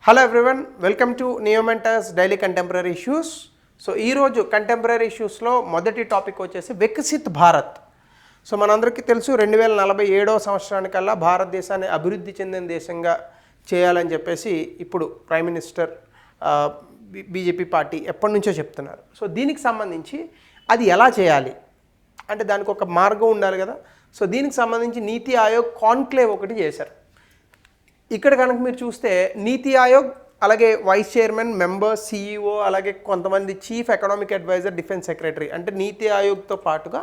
Hello everyone, welcome to Neomentus daily contemporary issues. So ఈరోజు contemporary ఇష్యూస్లో మొదటి topic వచ్చేసి వికసిత్ భారత్. సో మనందరికీ తెలుసు 2047వ సంవత్సరానికల్లా భారతదేశాన్ని అభివృద్ధి చెందిన దేశంగా చేయాలని చెప్పేసి ఇప్పుడు ప్రైమ్ మినిస్టర్ బీజేపీ పార్టీ ఎప్పటి నుంచో చెప్తున్నారు. సో దీనికి సంబంధించి అది ఎలా చేయాలి అంటే దానికి ఒక మార్గం ఉండాలి కదా. సో దీనికి సంబంధించి నీతి ఆయోగ్ కాన్క్లేవ్ ఒకటి చేశారు. ఇక్కడ కనుక మీరు చూస్తే నీతి ఆయోగ్ అలాగే వైస్ చైర్మన్, మెంబర్, సిఇఓ, అలాగే కొంతమంది chief economic adviser, defence secretary అంటే నీతి ఆయోగ్తో పాటుగా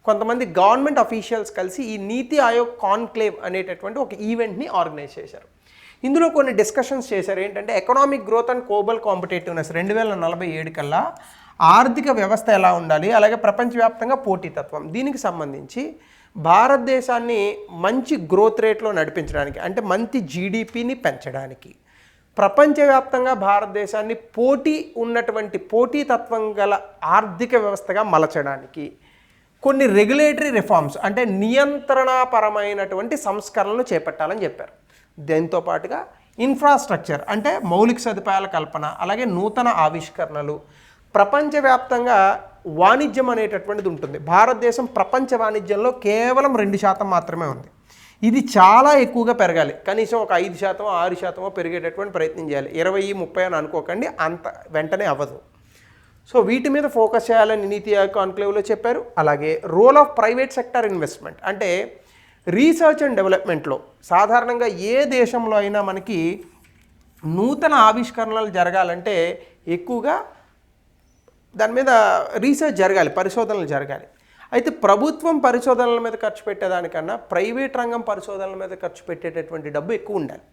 కొంతమంది గవర్నమెంట్ అఫీషియల్స్ కలిసి ఈ నీతి ఆయోగ్ కాన్క్లేవ్ అనేటటువంటి ఒక ఈవెంట్ని ఆర్గనైజ్ చేశారు. ఇందులో కొన్ని డిస్కషన్స్ చేశారు. ఏంటంటే economic growth and global competitiveness 2047 కల్లా ఆర్థిక వ్యవస్థ ఎలా ఉండాలి, అలాగే ప్రపంచవ్యాప్తంగా పోటీతత్వం, దీనికి సంబంధించి భారతదేశాన్ని మంచి గ్రోత్ రేట్లో నడిపించడానికి అంటే మంచి జీడిపిని పెంచడానికి, ప్రపంచవ్యాప్తంగా భారతదేశాన్ని ఉన్నటువంటి పోటీతత్వం గల ఆర్థిక వ్యవస్థగా మలచడానికి కొన్ని రెగ్యులేటరీ రిఫార్మ్స్ అంటే నియంత్రణపరమైనటువంటి సంస్కరణలు చేపట్టాలని చెప్పారు. దీంతో పాటుగా ఇన్ఫ్రాస్ట్రక్చర్ అంటే మౌలిక సదుపాయాల కల్పన, అలాగే నూతన ఆవిష్కరణలు, ప్రపంచవ్యాప్తంగా వాణిజ్యం అనేటటువంటిది ఉంటుంది. భారతదేశం ప్రపంచ వాణిజ్యంలో కేవలం 2% మాత్రమే ఉంది. ఇది చాలా ఎక్కువగా పెరగాలి. కనీసం ఒక 5%, 6% పెరిగేటటువంటి ప్రయత్నం చేయాలి. 20, 30 అని అనుకోకండి, అంత వెంటనే అవ్వదు. సో వీటి మీద ఫోకస్ చేయాలని నీతి ఆయోగ్ కాన్క్లేవ్లో చెప్పారు. అలాగే role of private sector investment అంటే రీసెర్చ్ అండ్ డెవలప్మెంట్లో సాధారణంగా ఏ దేశంలో అయినా మనకి నూతన ఆవిష్కరణలు జరగాలంటే ఎక్కువగా దాని మీద రీసెర్చ్ జరగాలి, పరిశోధనలు జరగాలి. అయితే ప్రభుత్వం పరిశోధనల మీద ఖర్చు పెట్టేదానికన్నా ప్రైవేట్ రంగం పరిశోధనల మీద ఖర్చు పెట్టేటటువంటి డబ్బు ఎక్కువ ఉండాలి.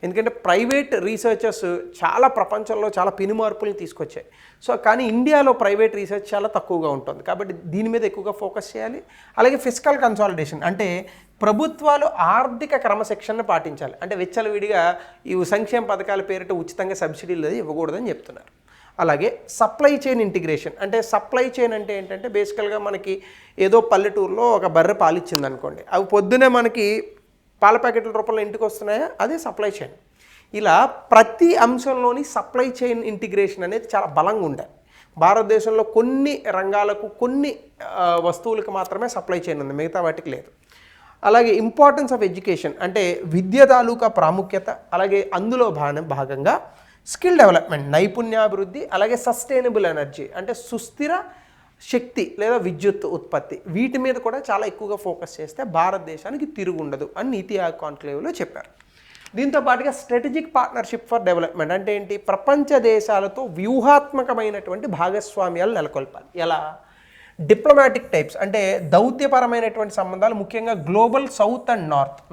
ఎందుకంటే ప్రైవేట్ రీసెర్చర్స్ చాలా ప్రపంచంలో చాలా పెనుమార్పుల్ని తీసుకొచ్చాయి. సో కానీ ఇండియాలో ప్రైవేట్ రీసెర్చ్ చాలా తక్కువగా ఉంటుంది. కాబట్టి దీని మీద ఎక్కువగా ఫోకస్ చేయాలి. అలాగే ఫిస్కల్ కన్సాలిడేషన్ అంటే ప్రభుత్వాలు ఆర్థిక క్రమశిక్షణను పాటించాలి. అంటే విచ్చలవిడిగా ఈ సంక్షేమ పథకాల పేరిట ఉచితంగా సబ్సిడీలు ఇవ్వకూడదని చెప్తున్నారు. అలాగే సప్లై చైన్ ఇంటిగ్రేషన్ అంటే సప్లై చైన్ అంటే ఏంటంటే బేసికల్గా మనకి ఏదో పల్లెటూరులో ఒక బర్రె పాలిచ్చింది అనుకోండి, అవి పొద్దునే మనకి పాల ప్యాకెట్ల రూపంలో ఇంటికి వస్తున్నాయా, అదే సప్లై చైన్. ఇలా ప్రతి అంశంలోని సప్లై చైన్ ఇంటిగ్రేషన్ అనేది చాలా బలంగా ఉండాలి. భారతదేశంలో కొన్ని రంగాలకు కొన్ని వస్తువులకు మాత్రమే సప్లై చైన్ ఉంది, మిగతా వాటికి లేదు. అలాగే ఇంపార్టెన్స్ ఆఫ్ ఎడ్యుకేషన్ అంటే విద్య తాలూకా ప్రాముఖ్యత, అలాగే అందులో భాగంగా స్కిల్ డెవలప్మెంట్ నైపుణ్యాభివృద్ధి, అలాగే సస్టైనబుల్ ఎనర్జీ అంటే సుస్థిర శక్తి లేదా విద్యుత్ ఉత్పత్తి, వీటి మీద కూడా చాలా ఎక్కువగా ఫోకస్ చేస్తే భారతదేశానికి తిరుగుండదు అని నీతి ఆయోగ్ కాన్క్లేవ్లో చెప్పారు. దీంతో పాటుగా స్ట్రాటజిక్ పార్ట్నర్షిప్ ఫర్ డెవలప్మెంట్ అంటే ఏంటి, ప్రపంచ దేశాలతో వ్యూహాత్మకమైనటువంటి భాగస్వామ్యాలు నెలకొల్పాలి. ఎలా, డిప్లొమాటిక్ టైప్స్ అంటే దౌత్యపరమైనటువంటి సంబంధాలు, ముఖ్యంగా గ్లోబల్ సౌత్ అండ్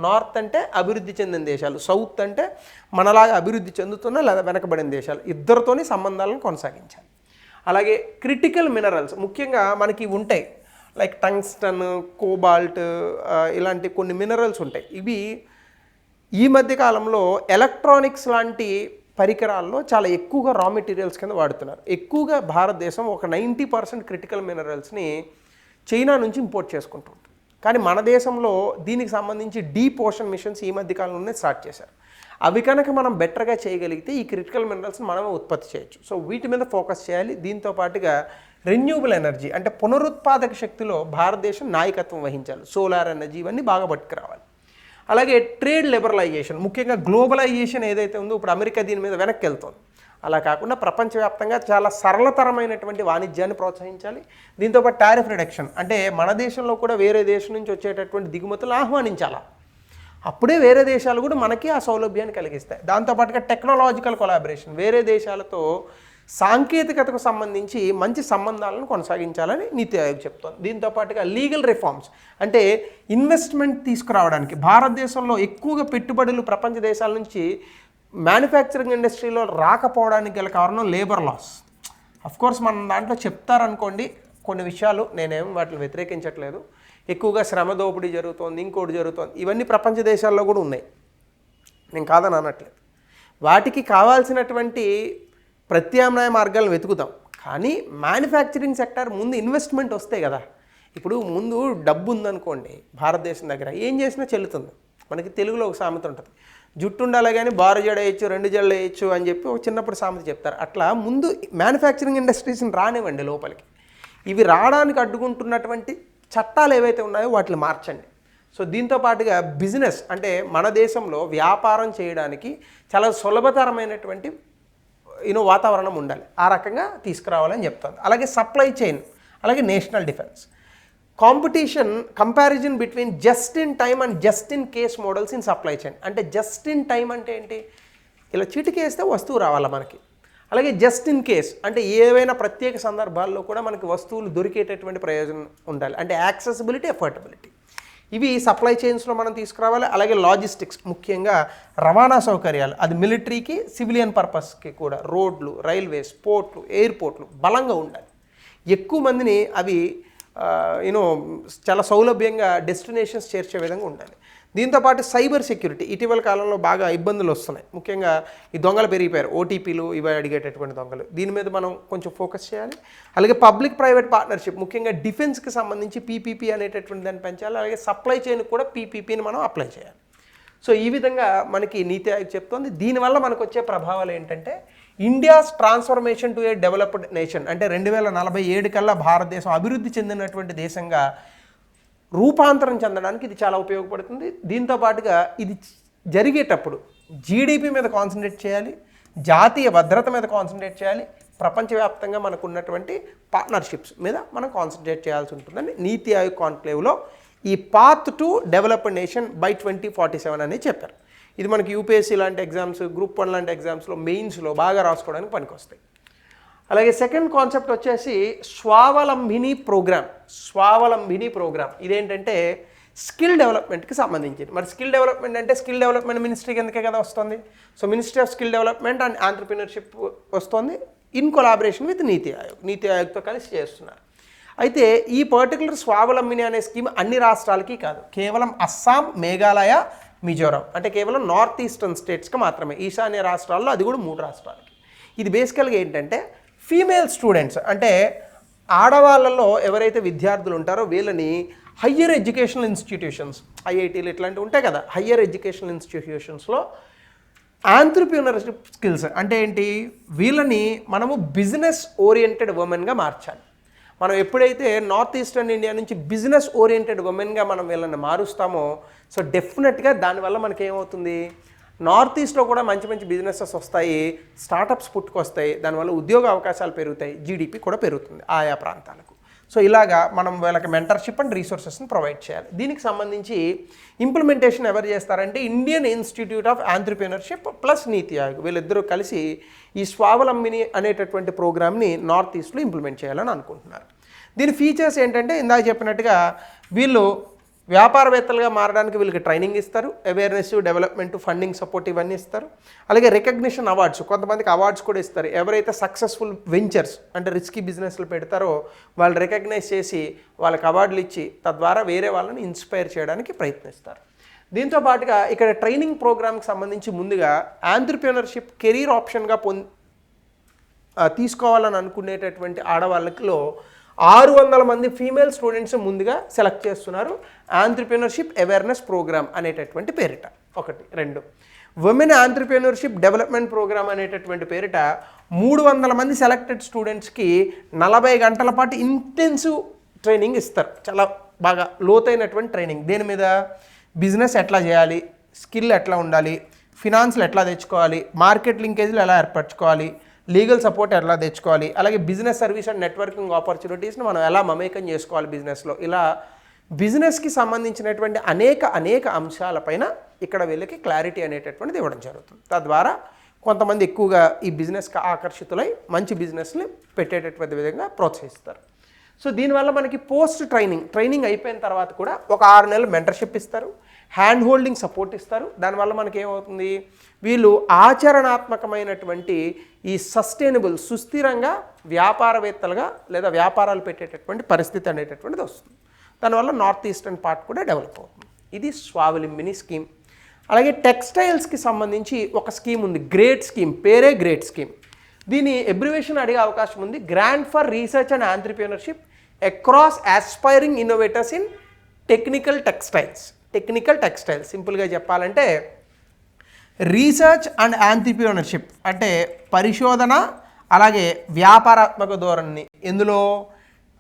నార్త్ అంటే అభివృద్ధి చెందిన దేశాలు, సౌత్ అంటే మనలాగా అభివృద్ధి చెందుతున్న లేదా వెనకబడిన దేశాలు, ఇద్దరితోని సంబంధాలను కొనసాగించాలి. అలాగే క్రిటికల్ మినరల్స్ ముఖ్యంగా మనకి ఉంటాయి, లైక్ టంగ్స్టన్, కోబాల్ట్, ఇలాంటి కొన్ని మినరల్స్ ఉంటాయి. ఇవి ఈ మధ్య కాలంలో ఎలక్ట్రానిక్స్ లాంటి పరికరాల్లో చాలా ఎక్కువగా రా మెటీరియల్స్ కింద వాడుతున్నారు. ఎక్కువగా భారతదేశం ఒక 90% క్రిటికల్ మినరల్స్ని చైనా నుంచి ఇంపోర్ట్ చేసుకుంటుంది. కానీ మన దేశంలో దీనికి సంబంధించి డీప్ ఓషన్ మిషన్స్ ఈ మధ్య కాలంలోనే స్టార్ట్ చేశారు. అవి కనుక మనం బెటర్గా చేయగలిగితే ఈ క్రిటికల్ మినరల్స్ని మనమే ఉత్పత్తి చేయొచ్చు. సో వీటి మీద ఫోకస్ చేయాలి. దీంతో పాటుగా రెన్యూబుల్ ఎనర్జీ అంటే పునరుత్పాదక శక్తిలో భారతదేశం నాయకత్వం వహించాలి. సోలార్ ఎనర్జీ ఇవన్నీ బాగా పట్టుకురావాలి. అలాగే ట్రేడ్ లిబరలైజేషన్ ముఖ్యంగా గ్లోబలైజేషన్ ఏదైతే ఉందో ఇప్పుడు అమెరికా దీని మీద వెనక్కి వెళ్తుంది. అలా కాకుండా ప్రపంచవ్యాప్తంగా చాలా సరళతరమైనటువంటి వాణిజ్యాన్ని ప్రోత్సహించాలి. దీంతోపాటు టారిఫ్ రిడక్షన్ అంటే మన దేశంలో కూడా వేరే దేశం నుంచి వచ్చేటటువంటి దిగుమతులు ఆహ్వానించాలి. అప్పుడే వేరే దేశాలు కూడా మనకి ఆ సౌలభ్యాన్ని కలిగిస్తాయి. దాంతోపాటుగా టెక్నాలజికల్ కొలాబరేషన్ వేరే దేశాలతో సాంకేతికతకు సంబంధించి మంచి సంబంధాలను కొనసాగించాలని నీతి ఆయోగ్ చెప్తోంది. దీంతోపాటుగా లీగల్ రిఫార్మ్స్ అంటే ఇన్వెస్ట్మెంట్ తీసుకురావడానికి భారతదేశంలో ఎక్కువగా పెట్టుబడులు ప్రపంచ దేశాల నుంచి మ్యానుఫ్యాక్చరింగ్ ఇండస్ట్రీలో రాకపోవడానికి గల కారణం లేబర్ లాస్. అఫ్కోర్స్ మనం దాంట్లో చెప్తారనుకోండి కొన్ని విషయాలు, నేనేం వాటిని వ్యతిరేకించట్లేదు. ఎక్కువగా శ్రమ దోపిడీ జరుగుతోంది, ఇంకోటి జరుగుతోంది, ఇవన్నీ ప్రపంచ దేశాల్లో కూడా ఉన్నాయి, నేను కాదని అనట్లేదు. వాటికి కావాల్సినటువంటి ప్రత్యామ్నాయ మార్గాలను వెతుకుతాం. కానీ మ్యానుఫ్యాక్చరింగ్ సెక్టర్ ముందు ఇన్వెస్ట్మెంట్ వస్తే కదా. ఇప్పుడు ముందు డబ్బు ఉందనుకోండి భారతదేశం దగ్గర, ఏం చేసినా చెల్లుతుంది. మనకి తెలుగులో ఒక సామెత ఉంటుంది, జుట్టు ఉండాలి కానీ బారు జడ వేయచ్చు, 2 జడలు వేయచ్చు అని చెప్పి ఒక చిన్నప్పుడు సామెత చెప్తారు. అట్లా ముందు మ్యానుఫ్యాక్చరింగ్ ఇండస్ట్రీస్ని రానివ్వండి లోపలికి. ఇవి రావడానికి అడ్డుకుంటున్నటువంటి చట్టాలు ఏవైతే ఉన్నాయో వాటిని మార్చండి. సో దీంతో పాటుగా బిజినెస్ అంటే మన దేశంలో వ్యాపారం చేయడానికి చాలా సులభతరమైనటువంటి వాతావరణం ఉండాలి. ఆ రకంగా తీసుకురావాలని చెప్తాను. అలాగే సప్లై చైన్, అలాగే national defence, competition, comparison between just in time and just in case models in supply chain. అంటే జస్ట్ ఇన్ టైమ్ అంటే ఏంటి? ఇలా చిటికేస్తే వస్తువు రావాలా మనకి. అలాగే జస్ట్ ఇన్ కేస్ అంటే ఏవైనా ప్రత్యేక సందర్భాల్లో కూడా మనకి వస్తువులు దొరికేటటువంటి ప్రయోజనం ఉండాలి. అంటే యాక్సెసిబిలిటీ, ఎఫర్టబిలిటీ, ఇవి సప్లై చైన్స్లో మనం తీసుకురావాలి. అలాగే లాజిస్టిక్స్, ముఖ్యంగా రవాణా సౌకర్యాలు, అది మిలిటరీకి, సివిలియన్ పర్పస్కి కూడా రోడ్లు, రైల్వేస్, పోర్ట్లు, ఎయిర్పోర్ట్లు బలంగా ఉండాలి. ఎక్కువ మందిని అవి చాలా సౌలభ్యంగా డెస్టినేషన్స్ చేర్చే విధంగా ఉండాలి. దీంతోపాటు సైబర్ సెక్యూరిటీ, ఇటీవల కాలంలో బాగా ఇబ్బందులు వస్తున్నాయి. ముఖ్యంగా ఈ దొంగలు పెరిగిపోయారు, ఓటీపీలు ఇవి అడిగేటటువంటి దొంగలు. దీని మీద మనం కొంచెం ఫోకస్ చేయాలి. అలాగే పబ్లిక్ ప్రైవేట్ పార్ట్నర్షిప్, ముఖ్యంగా డిఫెన్స్కి సంబంధించి పీపీపీ అనేటటువంటి దాన్ని పెంచాలి. అలాగే సప్లై చైన్కి కూడా పీపీపీని మనం అప్లై చేయాలి. సో ఈ విధంగా మనకి నీతి ఆయోగ్ చెప్తోంది. దీనివల్ల మనకు వచ్చే ప్రభావాలు ఏంటంటే India's transformation to a developed nation, అంటే 2047 కల్లా భారతదేశం అభివృద్ధి చెందినటువంటి దేశంగా రూపాంతరం చెందడానికి ఇది చాలా ఉపయోగపడుతుంది. దీంతో పాటుగా ఇది జరిగేటప్పుడు జీడిపి మీద కాన్సన్ట్రేట్ చేయాలి, జాతీయ భద్రత మీద కాన్సన్ట్రేట్ చేయాలి, ప్రపంచవ్యాప్తంగా మనకు ఉన్నటువంటి పార్ట్నర్షిప్స్ మీద మనం కాన్సన్ట్రేట్ చేయాల్సి ఉంటుందని నీతి ఆయోగ్ కాన్క్లేవ్లో ఈ path to developed nation by 2047 అని చెప్పారు. ఇది మనకి యూపీఎస్సీ లాంటి ఎగ్జామ్స్, గ్రూప్ 1 లాంటి ఎగ్జామ్స్లో, మెయిన్స్లో బాగా రాసుకోవడానికి పనికొస్తాయి. అలాగే సెకండ్ కాన్సెప్ట్ వచ్చేసి స్వావలంబిని ప్రోగ్రామ్. ఇదేంటంటే స్కిల్ డెవలప్మెంట్కి సంబంధించింది. మరి స్కిల్ డెవలప్మెంట్ అంటే స్కిల్ డెవలప్మెంట్ మినిస్ట్రీ కిందకే కదా వస్తుంది. So ministry of skill development and entrepreneurship వస్తుంది ఇన్ కొలాబరేషన్ విత్ నీతి ఆయోగ్తో కలిసి చేస్తున్నారు. అయితే ఈ పర్టికులర్ స్వావలంబిని అనే స్కీమ్ అన్ని రాష్ట్రాలకి కాదు, కేవలం అస్సాం, మేఘాలయ, మిజోరాం, అంటే కేవలం నార్త్ ఈస్టర్న్ స్టేట్స్కి మాత్రమే, ఈశాన్య రాష్ట్రాల్లో అది కూడా 3 రాష్ట్రాలకి. ఇది బేసికల్గా ఏంటంటే ఫీమేల్ స్టూడెంట్స్, అంటే ఆడవాళ్ళలో ఎవరైతే విద్యార్థులు ఉంటారో వీళ్ళని హయ్యర్ ఎడ్యుకేషనల్ ఇన్స్టిట్యూషన్స్, ఐఐటీలు ఇట్లాంటివి ఉంటాయి కదా, హయ్యర్ ఎడ్యుకేషనల్ ఇన్స్టిట్యూషన్స్లో ఆంట్రప్రినర్షిప్ స్కిల్స్ అంటే ఏంటి, వీళ్ళని మనము బిజినెస్ ఓరియంటెడ్ ఉమెన్గా మార్చాలి. మనం ఎప్పుడైతే నార్త్ ఈస్టర్న్ ఇండియా నుంచి బిజినెస్ ఓరియంటెడ్ ఉమెన్గా మనం వీళ్ళని మారుస్తామో, సో డెఫినెట్గా దానివల్ల మనకి ఏమవుతుంది, నార్త్ ఈస్ట్లో కూడా మంచి మంచి బిజినెసెస్ వస్తాయి, స్టార్టప్స్ పుట్టుకొస్తాయి, దానివల్ల ఉద్యోగ అవకాశాలు పెరుగుతాయి, జీడిపి కూడా పెరుగుతుంది ఆయా ప్రాంతాలకు. సో ఇలాగా మనం వీళ్ళకి మెంటర్షిప్ అండ్ రీసోర్సెస్ని ప్రొవైడ్ చేయాలి. దీనికి సంబంధించి ఇంప్లిమెంటేషన్ ఎవరు చేస్తారంటే ఇండియన్ ఇన్స్టిట్యూట్ ఆఫ్ ఆంట్రప్రినర్షిప్ ప్లస్ నీతి ఆయోగ్, వీళ్ళిద్దరూ కలిసి ఈ స్వావలంబిని అనేటటువంటి ప్రోగ్రామ్ని నార్త్ ఈస్ట్లో ఇంప్లిమెంట్ చేయాలని అనుకుంటున్నారు. దీని ఫీచర్స్ ఏంటంటే ఇందాక చెప్పినట్టుగా వీళ్ళు వ్యాపారవేత్తలుగా మారడానికి వీళ్ళకి ట్రైనింగ్ ఇస్తారు, అవేర్నెస్, డెవలప్మెంట్, ఫండింగ్ సపోర్ట్ ఇవన్నీ ఇస్తారు. అలాగే రికగ్నిషన్ అవార్డ్స్, కొంతమందికి అవార్డ్స్ కూడా ఇస్తారు. ఎవరైతే సక్సెస్ఫుల్ వెంచర్స్ అంటే రిస్కీ బిజినెస్లు పెడతారో వాళ్ళు రికగ్నైజ్ చేసి వాళ్ళకి అవార్డులు ఇచ్చి తద్వారా వేరే వాళ్ళని ఇన్స్పైర్ చేయడానికి ప్రయత్నిస్తారు. దీంతో పాటుగా ఇక్కడ ట్రైనింగ్ ప్రోగ్రామ్కి సంబంధించి ముందుగా ఆంట్రప్రినర్షిప్ కెరీర్ ఆప్షన్గా తీసుకోవాలని అనుకునేటటువంటి ఆడవాళ్ళలో 600 మంది ఫీమేల్ స్టూడెంట్స్ ముందుగా సెలెక్ట్ చేస్తున్నారు ఆంట్రప్రినర్షిప్ అవేర్నెస్ ప్రోగ్రామ్ అనేటటువంటి పేరిట. 1, 2 ఉమెన్ ఆంట్రప్రినర్షిప్ డెవలప్మెంట్ ప్రోగ్రామ్ అనేటటువంటి పేరిట 300 మంది సెలెక్టెడ్ స్టూడెంట్స్కి 40 గంటల పాటు ఇంటెన్సివ్ ట్రైనింగ్ ఇస్తారు. చాలా బాగా లోతైనటువంటి ట్రైనింగ్. దేని మీద, బిజినెస్ ఎట్లా చేయాలి, స్కిల్ ఎట్లా ఉండాలి, ఫినాన్స్లు ఎట్లా తెచ్చుకోవాలి, మార్కెట్ లింకేజ్లు ఎలా ఏర్పరచుకోవాలి, లీగల్ సపోర్ట్ ఎలా తెచ్చుకోవాలి, అలాగే బిజినెస్ సర్వీస్ అండ్ నెట్వర్కింగ్ ఆపర్చునిటీస్ని మనం ఎలా మమేకం చేసుకోవాలి బిజినెస్లో, ఇలా బిజినెస్కి సంబంధించినటువంటి అనేక అంశాలపైన ఇక్కడ వీళ్ళకి క్లారిటీ అనేటటువంటిది ఇవ్వడం జరుగుతుంది. తద్వారా కొంతమంది ఎక్కువగా ఈ బిజినెస్కి ఆకర్షితులై మంచి బిజినెస్ని పెట్టేటటువంటి విధంగా ప్రోత్సహిస్తారు. సో దీనివల్ల మనకి పోస్ట్ ట్రైనింగ్ అయిపోయిన తర్వాత కూడా ఒక 6 నెలలు మెంటర్షిప్ ఇస్తారు, హ్యాండ్ హోల్డింగ్ సపోర్ట్ ఇస్తారు. దానివల్ల మనకి ఏమవుతుంది, వీళ్ళు ఆచరణాత్మకమైనటువంటి ఈ సస్టైనబుల్, సుస్థిరంగా వ్యాపారవేత్తలుగా లేదా వ్యాపారాలు పెట్టేటటువంటి పరిస్థితి అనేటటువంటిది వస్తుంది. దానివల్ల నార్త్ ఈస్టర్న్ పార్ట్ కూడా డెవలప్ అవుతుంది. ఇది స్వావలంబిని స్కీమ్. అలాగే టెక్స్టైల్స్కి సంబంధించి ఒక స్కీమ్ ఉంది, గ్రేట్ స్కీమ్, పేరే గ్రేట్ స్కీమ్. దీని అబ్రివేషన్ అడిగే అవకాశం ఉంది, grant for research and entrepreneurship across aspiring innovators in technical textiles. సింపుల్గా చెప్పాలంటే రీసెర్చ్ అండ్ ఆంట్రప్రెన్యూర్షిప్ అంటే పరిశోధన అలాగే వ్యాపారాత్మక ధోరణి. ఇందులో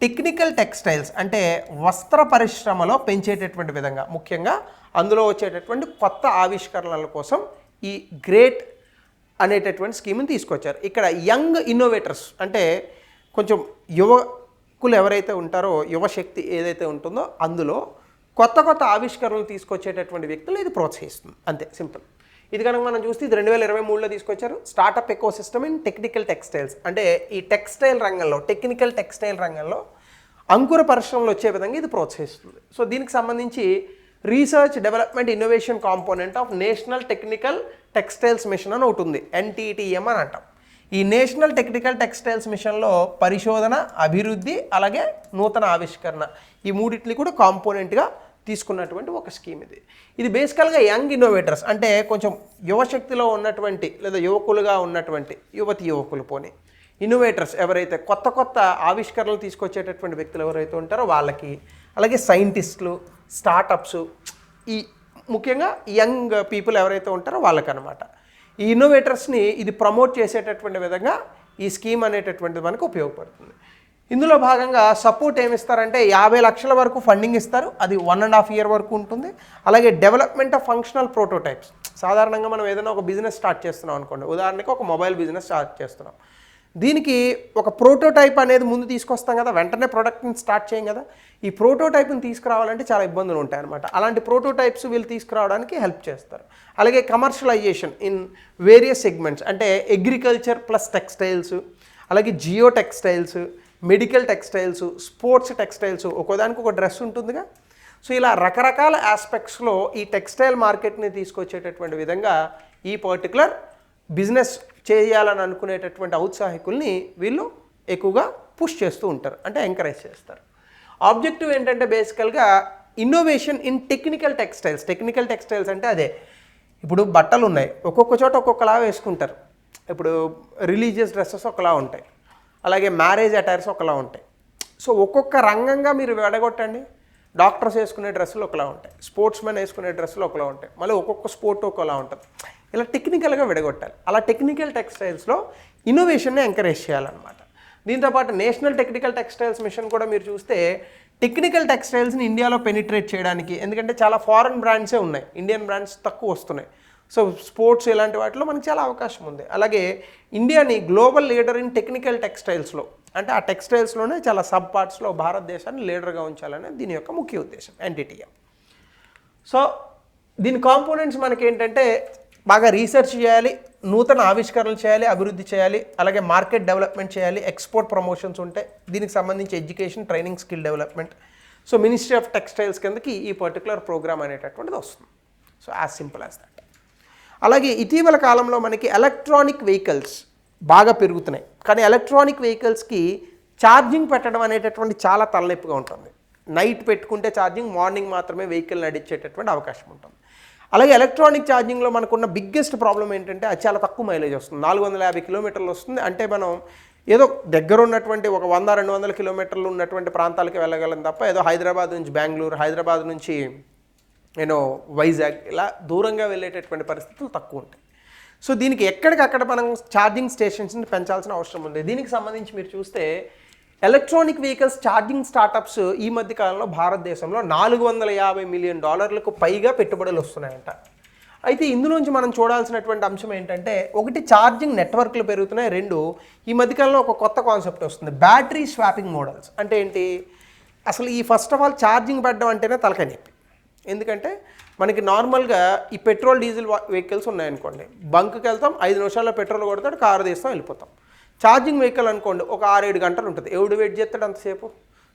టెక్నికల్ టెక్స్టైల్స్ అంటే వస్త్ర పరిశ్రమలో పెంచేటటువంటి విధంగా, ముఖ్యంగా అందులో వచ్చేటటువంటి కొత్త ఆవిష్కరణల కోసం ఈ గ్రేట్ అనేటటువంటి స్కీమ్ని తీసుకొచ్చారు. ఇక్కడ యంగ్ ఇన్నోవేటర్స్ అంటే కొంచెం యువకులు ఎవరైతే ఉంటారో, యువశక్తి ఏదైతే ఉంటుందో అందులో కొత్త కొత్త ఆవిష్కరణలు తీసుకొచ్చేటటువంటి వ్యక్తులు ఇది ప్రోత్సహిస్తుంది. అంతే, సింపుల్. ఇది కనుక మనం చూస్తే ఇది 2023లో తీసుకొచ్చారు. Startup eco system in technical textiles అంటే ఈ టెక్స్టైల్ రంగంలో, టెక్నికల్ టెక్స్టైల్ రంగంలో అంకుర పరిశ్రమలు వచ్చే విధంగా ఇది ప్రోత్సహిస్తుంది. సో దీనికి సంబంధించి research development innovation component of national technical textiles mission అని ఒకటి ఉంది, NTTM అని అంటాం. ఈ నేషనల్ టెక్నికల్ టెక్స్టైల్స్ మిషన్లో పరిశోధన, అభివృద్ధి అలాగే నూతన ఆవిష్కరణ ఈ మూడింటిని కూడా కాంపోనెంట్గా తీసుకున్నటువంటి ఒక స్కీమ్ ఇది. ఇది బేసికల్గా యంగ్ ఇన్నోవేటర్స్ అంటే కొంచెం యువశక్తిలో ఉన్నటువంటి లేదా యువకులుగా ఉన్నటువంటి యువకులు పోనీ ఇన్నోవేటర్స్ ఎవరైతే కొత్త కొత్త ఆవిష్కరణలు తీసుకొచ్చేటటువంటి వ్యక్తులు ఎవరైతే ఉంటారో వాళ్ళకి, అలాగే సైంటిస్టులు, స్టార్టప్స్, ఈ ముఖ్యంగా యంగ్ పీపుల్ ఎవరైతే ఉంటారో వాళ్ళకనమాట. ఈ ఇన్నోవేటర్స్ని ఇది ప్రమోట్ చేసేటటువంటి విధంగా ఈ స్కీమ్ అనేటటువంటిది మనకు ఉపయోగపడుతుంది. ఇందులో భాగంగా సపోర్ట్ ఏమిస్తారంటే 50 లక్షల వరకు ఫండింగ్ ఇస్తారు. అది 1.5 year వరకు ఉంటుంది. అలాగే డెవలప్మెంట్ ఆఫ్ ఫంక్షనల్ ప్రోటోటైప్స్. సాధారణంగా మనం ఏదైనా ఒక బిజినెస్ స్టార్ట్ చేస్తున్నాం అనుకోండి, ఉదాహరణకి ఒక మొబైల్ బిజినెస్ స్టార్ట్ చేస్తున్నాం. దీనికి ఒక ప్రోటోటైప్ అనేది ముందు తీసుకొస్తాం కదా, వెంటనే ప్రోడక్ట్ని స్టార్ట్ చేయం కదా. ఈ ప్రోటోటైప్ని తీసుకురావాలంటే చాలా ఇబ్బందులు ఉంటాయన్నమాట. అలాంటి ప్రోటోటైప్స్ వీళ్ళు తీసుకురావడానికి హెల్ప్ చేస్తారు. అలాగే కమర్షియలైజేషన్ ఇన్ వేరియస్ సెగ్మెంట్స్ అంటే అగ్రికల్చర్ ప్లస్ టెక్స్టైల్స్, అలాగే geo textiles, medical textiles, sports textiles, ఒక్కోదానికి ఒక డ్రెస్ ఉంటుందిగా. సో ఇలా రకరకాల ఆస్పెక్ట్స్లో ఈ టెక్స్టైల్ మార్కెట్ని తీసుకొచ్చేటటువంటి విధంగా ఈ పర్టికులర్ బిజినెస్ చేయాలని అనుకునేటటువంటి ఔత్సాహికుల్ని వీళ్ళు ఎక్కువగా పుష్ చేస్తూ ఉంటారు, అంటే ఎంకరేజ్ చేస్తారు. ఆబ్జెక్టివ్ ఏంటంటే బేసికల్గా innovation in technical textiles. Technical textiles అంటే అదే, ఇప్పుడు బట్టలు ఉన్నాయి, ఒక్కొక్క చోట ఒక్కొక్కలా వేసుకుంటారు. ఇప్పుడు రిలీజియస్ డ్రెస్సెస్ ఒకలా ఉంటాయి, అలాగే మ్యారేజ్ అటైర్స్ ఒకలా ఉంటాయి. సో ఒక్కొక్క రంగంగా మీరు విడగొట్టండి. డాక్టర్స్ వేసుకునే డ్రెస్సులు ఒకలా ఉంటాయి, స్పోర్ట్స్ మెన్ వేసుకునే డ్రెస్సులు ఒకలా ఉంటాయి, మళ్ళీ ఒక్కొక్క స్పోర్ట్ ఒకలా ఉంటుంది. ఇలా టెక్నికల్గా విడగొట్టాలి. అలా టెక్నికల్ టెక్స్టైల్స్లో ఇన్నోవేషన్ని ఎంకరేజ్ చేయాలన్నమాట. దీంతోపాటు నేషనల్ టెక్నికల్ టెక్స్టైల్స్ మిషన్ కూడా మీరు చూస్తే టెక్నికల్ టెక్స్టైల్స్ని ఇండియాలో పెనిట్రేట్ చేయడానికి, ఎందుకంటే చాలా ఫారెన్ బ్రాండ్సే ఉన్నాయి, ఇండియన్ బ్రాండ్స్ తక్కువ వస్తున్నాయి. సో స్పోర్ట్స్ ఇలాంటి వాటిలో మనకి చాలా అవకాశం ఉంది. అలాగే ఇండియాని గ్లోబల్ లీడర్ ఇన్ టెక్నికల్ టెక్స్టైల్స్లో, అంటే ఆ టెక్స్టైల్స్లోనే చాలా సబ్ పార్ట్స్లో భారతదేశాన్ని లీడర్గా ఉంచాలనేది దీని యొక్క ముఖ్య ఉద్దేశం NTTM. సో దీని కాంపోనెంట్స్ మనకి ఏంటంటే బాగా రీసెర్చ్ చేయాలి, నూతన ఆవిష్కరణలు చేయాలి, అభివృద్ధి చేయాలి, అలాగే మార్కెట్ డెవలప్మెంట్ చేయాలి, ఎక్స్పోర్ట్ ప్రమోషన్స్ ఉంటాయి, దీనికి సంబంధించి education, training, skill development. So ministry of textiles కిందకి ఈ పర్టికులర్ ప్రోగ్రామ్ అనేటటువంటిది వస్తుంది. So as simple as that. అలాగే ఇటీవల కాలంలో మనకి ఎలక్ట్రానిక్ వెహికల్స్ బాగా పెరుగుతున్నాయి, కానీ ఎలక్ట్రానిక్ వెహికల్స్కి ఛార్జింగ్ పెట్టడం అనేటటువంటి చాలా తలనొప్పిగా ఉంటుంది. నైట్ పెట్టుకుంటే ఛార్జింగ్, మార్నింగ్ మాత్రమే వెహికల్ నడిచేటటువంటి అవకాశం ఉంటుంది. అలాగే ఎలక్ట్రానిక్ ఛార్జింగ్లో మనకున్న బిగ్గెస్ట్ ప్రాబ్లం ఏంటంటే అది చాలా తక్కువ మైలేజ్ వస్తుంది, 450 కిలోమీటర్లు వస్తుంది. అంటే మనం ఏదో దగ్గర ఉన్నటువంటి ఒక 100-200 కిలోమీటర్లు ఉన్నటువంటి ప్రాంతాలకి వెళ్ళగలం తప్ప ఏదో హైదరాబాద్ నుంచి బెంగళూరు, హైదరాబాద్ నుంచి వైజాగ్ ఇలా దూరంగా వెళ్ళేటటువంటి పరిస్థితులు తక్కువ ఉంటాయి. సో దీనికి ఎక్కడికక్కడ మనం ఛార్జింగ్ స్టేషన్స్ని పెంచాల్సిన అవసరం ఉంది. దీనికి సంబంధించి మీరు చూస్తే ఎలక్ట్రానిక్ వెహికల్స్ ఛార్జింగ్ స్టార్టప్స్ ఈ మధ్య కాలంలో భారతదేశంలో $450 మిలియన్ పైగా పెట్టుబడులు వస్తున్నాయంట. అయితే ఇందులోంచి మనం చూడాల్సినటువంటి అంశం ఏంటంటే, ఒకటి ఛార్జింగ్ నెట్వర్క్లు పెరుగుతున్నాయి, రెండు ఈ మధ్యకాలంలో ఒక కొత్త కాన్సెప్ట్ వస్తుంది, బ్యాటరీ స్వాపింగ్ మోడల్స్. అంటే ఏంటి, అసలు ఈ ఫస్ట్ ఆఫ్ ఆల్ ఛార్జింగ్ పెట్టడం అంటేనే తలకాయ నొప్పి. ఎందుకంటే మనకి నార్మల్గా ఈ పెట్రోల్ డీజిల్ వెహికల్స్ ఉన్నాయనుకోండి, బంక్కి వెళ్తాం, 5 నిమిషాల్లో పెట్రోల్ కొడతాడు, కారు తీస్తాం, వెళ్ళిపోతాం. ఛార్జింగ్ వెహికల్ అనుకోండి ఒక 6-7 గంటలు ఉంటుంది, ఎవడు వెయిట్ చేస్తాడు అంతసేపు.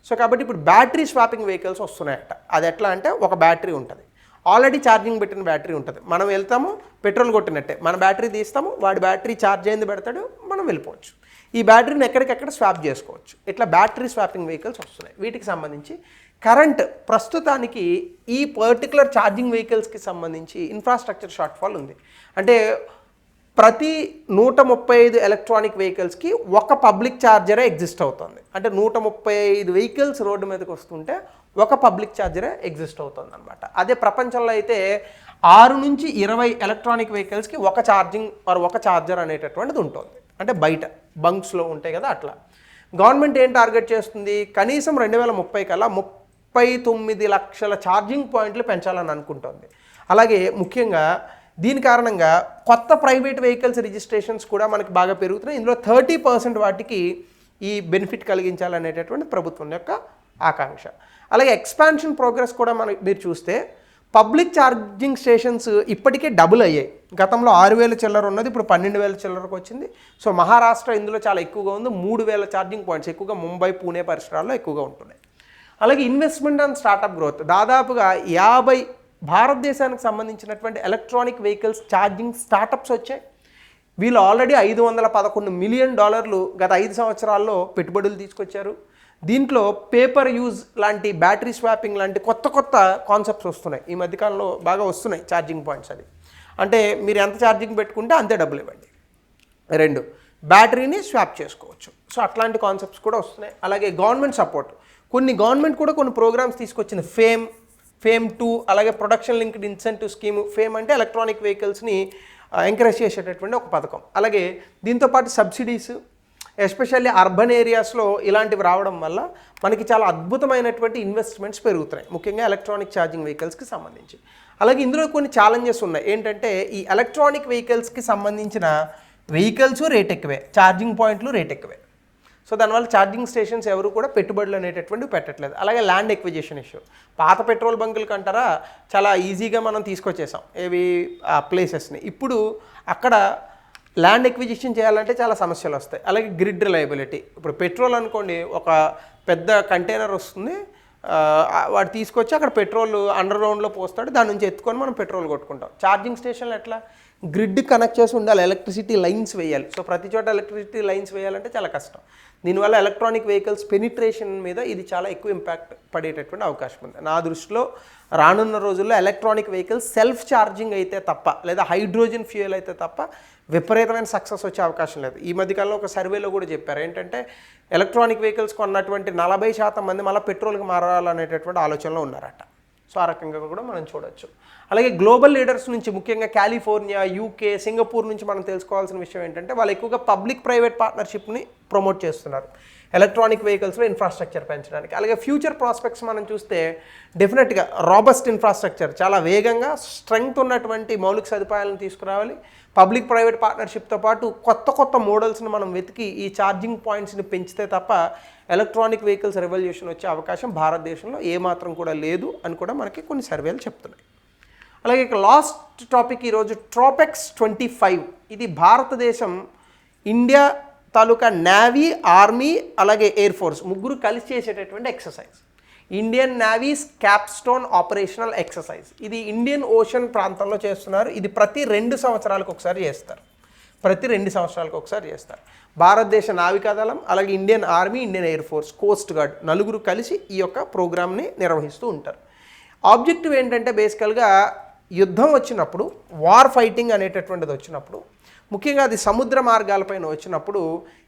సో కాబట్టి ఇప్పుడు బ్యాటరీ స్వాపింగ్ వెహికల్స్ వస్తున్నాయట. అది ఎట్లా అంటే ఒక బ్యాటరీ ఉంటుంది, ఆల్రెడీ ఛార్జింగ్ పెట్టిన బ్యాటరీ ఉంటుంది, మనం వెళ్తాము పెట్రోల్ కొట్టినట్టే మన బ్యాటరీ తీస్తాము, వాడి బ్యాటరీ ఛార్జ్ అయింది పెడతాడు, మనం వెళ్ళిపోవచ్చు. ఈ బ్యాటరీని ఎక్కడికెక్కడ స్వాప్ చేసుకోవచ్చు. ఇట్లా బ్యాటరీ స్వాపింగ్ వెహికల్స్ వస్తున్నాయి. వీటికి సంబంధించి కరెంట్ ప్రస్తుతానికి ఈ పర్టికులర్ ఛార్జింగ్ వెహికల్స్కి సంబంధించి ఇన్ఫ్రాస్ట్రక్చర్ షార్ట్ ఫాల్ ఉంది. అంటే ప్రతి 135 ఎలక్ట్రానిక్ వెహికల్స్కి ఒక పబ్లిక్ ఛార్జరే ఎగ్జిస్ట్ అవుతుంది. అంటే 135 వెహికల్స్ రోడ్డు మీదకి వస్తుంటే ఒక పబ్లిక్ ఛార్జరే ఎగ్జిస్ట్ అవుతుంది అనమాట. అదే ప్రపంచంలో అయితే 6 నుంచి 20 ఎలక్ట్రానిక్ వెహికల్స్కి ఒక ఛార్జింగ్ ఒక ఛార్జర్ అనేటటువంటిది ఉంటుంది. అంటే బయట బంక్స్లో ఉంటాయి కదా అట్లా. గవర్నమెంట్ ఏం టార్గెట్ చేస్తుంది, కనీసం 2030 కల్లా 39 లక్షల ఛార్జింగ్ పాయింట్లు పెంచాలని అనుకుంటుంది. అలాగే ముఖ్యంగా దీని కారణంగా కొత్త ప్రైవేట్ వెహికల్స్ రిజిస్ట్రేషన్స్ కూడా మనకి బాగా పెరుగుతున్నాయి. ఇందులో 30% వాటికి ఈ బెనిఫిట్ కలిగించాలనేటటువంటి ప్రభుత్వం యొక్క ఆకాంక్ష. అలాగే ఎక్స్పాన్షన్ ప్రోగ్రెస్ కూడా మీరు చూస్తే పబ్లిక్ ఛార్జింగ్ స్టేషన్స్ ఇప్పటికే డబుల్ అయ్యాయి. గతంలో 6,000 చిల్లర ఉన్నది ఇప్పుడు 12,000 చిల్లరకు వచ్చింది. సో మహారాష్ట్ర ఇందులో చాలా ఎక్కువగా ఉంది. 3,000 ఛార్జింగ్ పాయింట్స్ ఎక్కువగా ముంబై, పూణే పరిసరాల్లో ఎక్కువగా ఉంటున్నాయి. అలాగే ఇన్వెస్ట్మెంట్ అండ్ స్టార్టప్ గ్రోత్ దాదాపుగా 50 భారతదేశానికి సంబంధించినటువంటి ఎలక్ట్రానిక్ వెహికల్స్ ఛార్జింగ్ స్టార్టప్స్ వచ్చాయి. వీళ్ళు ఆల్రెడీ $511 మిలియన్ గత 5 సంవత్సరాల్లో పెట్టుబడులు తీసుకొచ్చారు. దీంట్లో పేపర్ యూజ్ లాంటి, బ్యాటరీ స్వాపింగ్ లాంటి కొత్త కొత్త కాన్సెప్ట్స్ వస్తున్నాయి. ఈ మధ్యకాలంలో బాగా వస్తున్నాయి ఛార్జింగ్ పాయింట్స్. అది అంటే మీరు ఎంత ఛార్జింగ్ పెట్టుకుంటే అంతే డబ్బులు ఇవ్వండి. 2 బ్యాటరీని స్వాప్ చేసుకోవచ్చు. సో అట్లాంటి కాన్సెప్ట్స్ కూడా వస్తున్నాయి. అలాగే గవర్నమెంట్ సపోర్ట్, గవర్నమెంట్ కూడా కొన్ని ప్రోగ్రామ్స్ తీసుకొచ్చింది. ఫేమ్ 2, అలాగే production linked incentive scheme. Fame అంటే ఎలక్ట్రానిక్ వెహికల్స్ని ఎంకరేజ్ చేసేటటువంటి ఒక పథకం. అలాగే దీంతోపాటు సబ్సిడీస్, ఎస్పెషల్లీ అర్బన్ ఏరియాస్లో ఇలాంటివి రావడం వల్ల మనకి చాలా అద్భుతమైనటువంటి ఇన్వెస్ట్మెంట్స్ పెరుగుతున్నాయి, ముఖ్యంగా ఎలక్ట్రానిక్ ఛార్జింగ్ వెహికల్స్కి సంబంధించి. అలాగే ఇందులో కొన్ని ఛాలెంజెస్ ఉన్నాయి. ఏంటంటే ఈ ఎలక్ట్రానిక్ వెహికల్స్కి సంబంధించిన వెహికల్స్ రేట్ ఎక్కువే, ఛార్జింగ్ పాయింట్లు రేట్ ఎక్కువే. సో దానివల్ల ఛార్జింగ్ స్టేషన్స్ ఎవరు కూడా పెట్టుబడులు అనేటటువంటివి పెట్టట్లేదు. అలాగే ల్యాండ్ ఎక్విజిషన్ ఇష్యూ. పాత పెట్రోల్ బంకులకి అంటారా చాలా ఈజీగా మనం తీసుకొచ్చేసాం ఏవి ప్లేసెస్ని. ఇప్పుడు అక్కడ ల్యాండ్ ఎక్విజిషన్ చేయాలంటే చాలా సమస్యలు వస్తాయి. అలాగే గ్రిడ్ రిలయబిలిటీ. ఇప్పుడు పెట్రోల్ అనుకోండి, ఒక పెద్ద కంటైనర్ వస్తుంది, వాడు తీసుకొచ్చి అక్కడ పెట్రోల్ అండర్ గ్రౌండ్లో పోస్తాడు, దాని నుంచి ఎత్తుకొని మనం పెట్రోల్ కొట్టుకుంటాం. ఛార్జింగ్ స్టేషన్లు ఎట్లా, గ్రిడ్ కనెక్ట్ చేసి ఉండాలి, ఎలక్ట్రిసిటీ లైన్స్ వేయాలి. సో ప్రతి చోట ఎలక్ట్రిసిటీ లైన్స్ వేయాలంటే చాలా కష్టం. దీనివల్ల ఎలక్ట్రానిక్ వెహికల్స్ పెనిట్రేషన్ మీద ఇది చాలా ఎక్కువ ఇంపాక్ట్ పడేటటువంటి అవకాశం ఉంది. నా దృష్టిలో రానున్న రోజుల్లో ఎలక్ట్రానిక్ వెహికల్స్ సెల్ఫ్ ఛార్జింగ్ అయితే తప్ప, లేదా హైడ్రోజన్ ఫ్యూయల్ అయితే తప్ప విపరీతమైన సక్సెస్ వచ్చే అవకాశం లేదు. ఈ మధ్యకాలంలో ఒక సర్వేలో కూడా చెప్పారు ఏంటంటే ఎలక్ట్రానిక్ వెహికల్స్ కొన్నటువంటి 40% మంది మళ్ళీ పెట్రోల్కి మారాలనేటటువంటి ఆలోచనలో ఉన్నారట. సో ఆ రకంగా కూడా మనం చూడొచ్చు. అలాగే గ్లోబల్ లీడర్స్ నుంచి, ముఖ్యంగా కాలిఫోర్నియా, యూకే, సింగపూర్ నుంచి మనం తెలుసుకోవాల్సిన విషయం ఏంటంటే వాళ్ళు ఎక్కువగా పబ్లిక్ ప్రైవేట్ పార్ట్నర్షిప్ని ప్రమోట్ చేస్తున్నారు ఎలక్ట్రానిక్ వెహికల్స్లో ఇన్ఫ్రాస్ట్రక్చర్ పెంచడానికి. అలాగే ఫ్యూచర్ ప్రాస్పెక్ట్స్ మనం చూస్తే డెఫినెట్గా రాబస్ట్ ఇన్ఫ్రాస్ట్రక్చర్, చాలా వేగంగా స్ట్రెంగ్త్ ఉన్నటువంటి మౌలిక సదుపాయాలను తీసుకురావాలి. పబ్లిక్ ప్రైవేట్ పార్ట్నర్షిప్తో పాటు కొత్త కొత్త మోడల్స్ని మనం వెతికి ఈ ఛార్జింగ్ పాయింట్స్ని పెంచితే తప్ప ఎలక్ట్రానిక్ వెహికల్స్ రెవల్యూషన్ వచ్చే అవకాశం భారతదేశంలో ఏమాత్రం కూడా లేదు అని కూడా మనకి కొన్ని సర్వేలు చెప్తున్నాయి. అలాగే ఇక లాస్ట్ టాపిక్ ఈరోజు ట్రోపెక్స్ 25. ఇది భారతదేశం, ఇండియా తాలూకా నేవీ, ఆర్మీ, అలాగే ఎయిర్ ఫోర్స్ ముగ్గురు కలిసి చేసేటటువంటి exercise. Indian navies Capstone operational exercise. ఇది ఇండియన్ ఓషన్ ప్రాంతంలో చేస్తున్నారు. ఇది ప్రతి 2 సంవత్సరాలకు ఒకసారి చేస్తారు. భారతదేశ నావికాదళం, అలాగే Indian army, Indian air force, coast guard నలుగురు కలిసి ఈ యొక్క ప్రోగ్రామ్ని నిర్వహిస్తూ ఉంటారు. ఆబ్జెక్టివ్ ఏంటంటే బేసికల్గా యుద్ధం వచ్చినప్పుడు, వార్ ఫైటింగ్ అనేటటువంటిది వచ్చినప్పుడు, ముఖ్యంగా అది సముద్ర మార్గాలపైన వచ్చినప్పుడు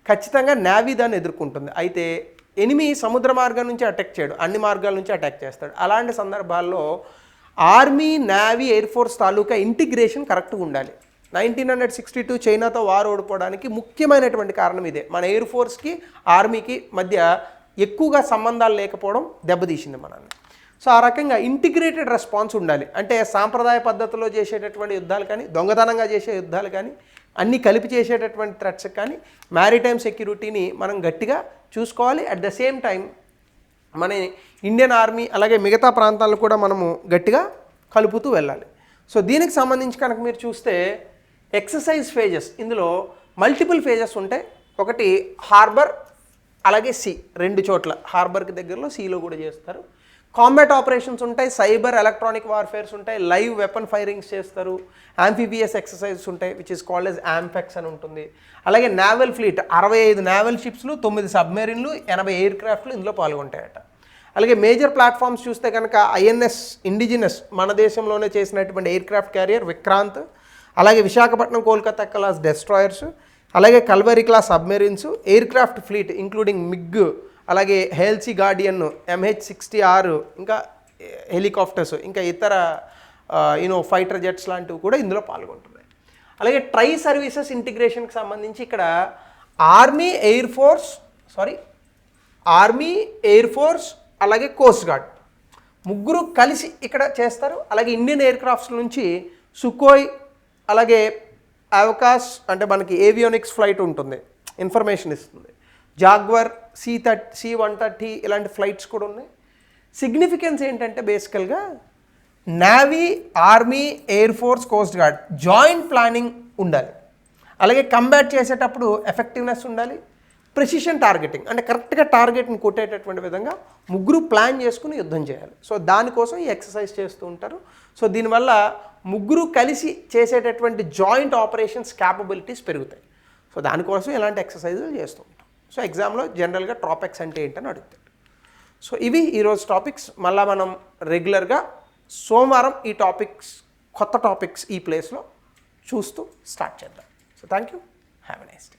ఖచ్చితంగా నేవీ దాన్ని ఎదుర్కొంటుంది. అయితే ఎనిమి సముద్ర మార్గం నుంచి అటాక్ చేయడు, అన్ని మార్గాల నుంచి అటాక్ చేస్తాడు. అలాంటి సందర్భాల్లో ఆర్మీ, నేవీ, ఎయిర్ ఫోర్స్ తాలూకా ఇంటిగ్రేషన్ కరెక్ట్గా ఉండాలి. 1962 చైనాతో వార్ ఓడిపోవడానికి ముఖ్యమైనటువంటి కారణం ఇదే. మన ఎయిర్ ఫోర్స్కి, ఆర్మీకి మధ్య ఎక్కువగా సంబంధాలు లేకపోవడం దెబ్బతీసింది మనల్ని. సో ఆ రకంగా ఇంటిగ్రేటెడ్ రెస్పాన్స్ ఉండాలి. అంటే సాంప్రదాయ పద్ధతిలో చేసేటటువంటి యుద్ధాలు కానీ, దొంగతనంగా చేసే యుద్ధాలు కానీ, అన్నీ కలిపి చేసేటటువంటి థ్రెట్స్ కానీ మ్యారిటైమ్ సెక్యూరిటీని మనం గట్టిగా చూసుకోవాలి. అట్ ద సేమ్ టైం మన ఇండియన్ ఆర్మీ అలాగే మిగతా ప్రాంతాలను కూడా మనము గట్టిగా కలుపుతూ వెళ్ళాలి. సో దీనికి సంబంధించి కనుక మీరు చూస్తే ఎక్సర్సైజ్ ఫేజెస్, ఇందులో మల్టిపుల్ ఫేజెస్ ఉంటాయి. ఒకటి హార్బర్, అలాగే సీ, 2 చోట్ల హార్బర్కి దగ్గరలో, సీలో కూడా చేస్తారు. కాంబాట్ ఆపరేషన్స్ ఉంటాయి, సైబర్ ఎలక్ట్రానిక్ వార్ఫేర్స్ ఉంటాయి, లైవ్ వెపన్ ఫైరింగ్స్ చేస్తారు, యాంఫిబియస్ ఎక్సర్సైజెస్ ఉంటాయి విచ్ ఇస్ కాల్డ్ ఎస్ యాంఫెక్స్ అని ఉంటుంది. అలాగే నేవల్ ఫ్లీట్, 65 నేవల్ షిప్స్లు, 9 సబ్మెరీన్లు, 80 ఎయిర్ క్రాఫ్ట్లు ఇందులో పాల్గొంటాయట. అలాగే మేజర్ ప్లాట్ఫామ్స్ చూస్తే కనుక ఐఎన్ఎస్ ఇండిజినస్, మన దేశంలోనే చేసినటువంటి ఎయిర్ క్రాఫ్ట్ క్యారియర్ విక్రాంత్, అలాగే విశాఖపట్నం కోల్కతా క్లాస్ డెస్ట్రాయర్స్, అలాగే Calvary class submarines, air craft fleet including MiG, అలాగే హెల్సీ గార్డియన్, MH-60R, ఇంకా హెలికాప్టర్స్, ఇంకా ఇతర ఫైటర్ జెట్స్ లాంటివి కూడా ఇందులో పాల్గొంటున్నాయి. అలాగే ట్రై సర్వీసెస్ ఇంటిగ్రేషన్కి సంబంధించి ఇక్కడ ఆర్మీ, ఎయిర్ ఫోర్స్ అలాగే కోస్ట్ గార్డ్ ముగ్గురు కలిసి ఇక్కడ చేస్తారు. అలాగే ఇండియన్ ఎయిర్ క్రాఫ్ట్స్ నుంచి సుకోయ్, అలాగే అవకాశ్ అంటే మనకి ఏవియోనిక్స్ ఫ్లైట్ ఉంటుంది, ఇన్ఫర్మేషన్ ఇస్తుంది, జాగ్వర్, C-130 ఇలాంటి ఫ్లైట్స్ కూడా ఉన్నాయి. సిగ్నిఫికెన్స్ ఏంటంటే బేసికల్గా navy, army, air force, coast guard joint planning ఉండాలి. అలాగే కంబాట్ చేసేటప్పుడు ఎఫెక్టివ్నెస్ ఉండాలి. ప్రెసిషన్ టార్గెటింగ్ అంటే కరెక్ట్గా టార్గెట్ని కొట్టేటటువంటి విధంగా ముగ్గురు ప్లాన్ చేసుకుని యుద్ధం చేయాలి. సో దానికోసం ఈ ఎక్సర్సైజ్ చేస్తూ ఉంటారు. సో దీనివల్ల ముగ్గురు కలిసి చేసేటటువంటి జాయింట్ ఆపరేషన్స్ క్యాపబిలిటీస్ పెరుగుతాయి. సో దానికోసం ఇలాంటి ఎక్సర్సైజులు చేస్తూ ఉంటాం. సో ఎగ్జామ్లో జనరల్గా ట్రాపెక్స్ అంటే ఏంటని అడుగుతాడు. సో ఇవి ఈరోజు టాపిక్స్. మళ్ళీ మనం రెగ్యులర్గా సోమవారం ఈ టాపిక్స్, కొత్త టాపిక్స్ ఈ ప్లేస్లో చూస్తూ స్టార్ట్ చేద్దాం. So thank you, have a nice day.